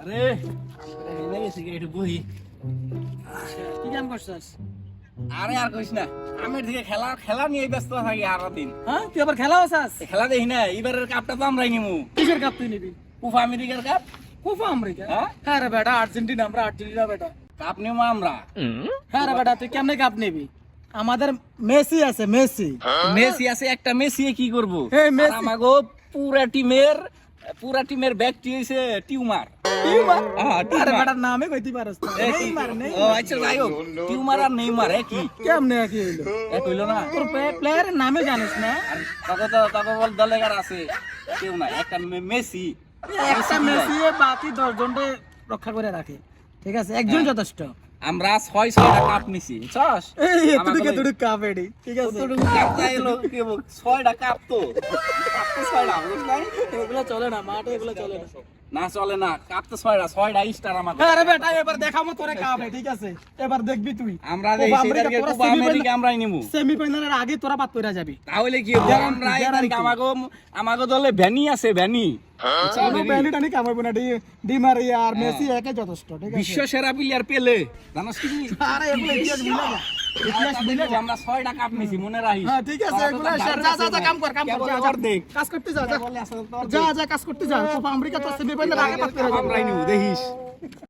আরে এনে গেছি একটু বহি। কি কাম করছস? আরে আর কইস না, আমের দিকে খেলা খেলা নিয়ে ব্যস্ত থাকি আর দিন। হ্যাঁ তুই আবার খেলা আছাস? খেলা দেখি না, এবারের কাপটা তো আমরাই নিমু। কিসের কাপ তুই নিবি? কুফা আমেরিকার কাপ। Copa America? হ্যাঁ? হ্যাঁ রে বেটা, আর্জেন্টিনা, আমরা আর্জেন্টিনা বেটা। কাপ নিমু আমরা। হ্যাঁ রে বেটা, তুই কেমনে কাপ নিবি? আমাদের মেসি আছে, মেসি। মেসি আছে একটা, মেসি কি করব? এই মেসি- আমাগো পুরা টিমের ব্যক্তি হইছে টিউমার। টিউমার? হ্যাঁ, আরে টিউমার। বেটার নামে কইতে পারছ না। নেইমার, ও নেইমার। আচ্ছা যাই হোক, টিউমার আর নেইমার একই। কেমনে কি হইলো? এক হইলো না? তোর প্লেয়ারের নামে জানিস না? আর তাকে বল দলেগার আছে কেউ নাই, একটা মেসি। একটা মেসি বাকি 10 জনকে রক্ষা করে রাখে। ঠিক আছে, একজন হ্যাঁ। যথেষ্ট। আমরা 6-6টা কাপ নিছি, বুঝছস? এই আমাকে এতটুকু কাপ এডি। ঠিক আছে, কতটুকু কাপ চাইলো কি বল, 6টা কাপ তো। কাপ তো 6টা, বুঝছ নাই? এগুলো চলে না মাঠে, এগুলো চলে না। না চলে না, কাপ তো 6টা স্টার আমাদের। আরে বেটা, এবার দেখামো তোরে কাপ, ঠিক আছে? এবার দেখবি তুই। আমরা যে কোপা সেটাকে আমেরিকা, তোরা কোপা আমেরিকা আমরাই নিমু। সেমিফাইনালের আগে তোরা বাদ কইরা যাবি। তাহলে কি হবে? Guarantee, আমরা এই guarantee। তারিখ আমাগো দলে ভ্যানি আছে, ভ্যানি। বুঝছো, কোনো ভ্যানি? ব্যান্ডি টানি কামাইবো না, ডি মারিয়া আর মেসি একে যথেষ্ট, ঠিক আছে? বিশ্ব সেরা প্লেয়ার পেলে, জানোস কি তুই? আরে এগুলো ইতিহাস ভুলে যা। ইতিহাস ভুলে যা। আমরা 6টা কাপ নিছি, মনে রাখিস। হ্যাঁ ঠিক আছে, এগুলো যা যা যা কাম কর, কাম কর, কেবল যা, যা। ওর দেখ। কাজ করতে যা, যা। বলে আসলে তোর যা যা কাজ করতে যা। কোপা আমেরিকা তো সেমিফাইনাল আগে বাদ করে যাবি। আমরাই নিব, দেখিস।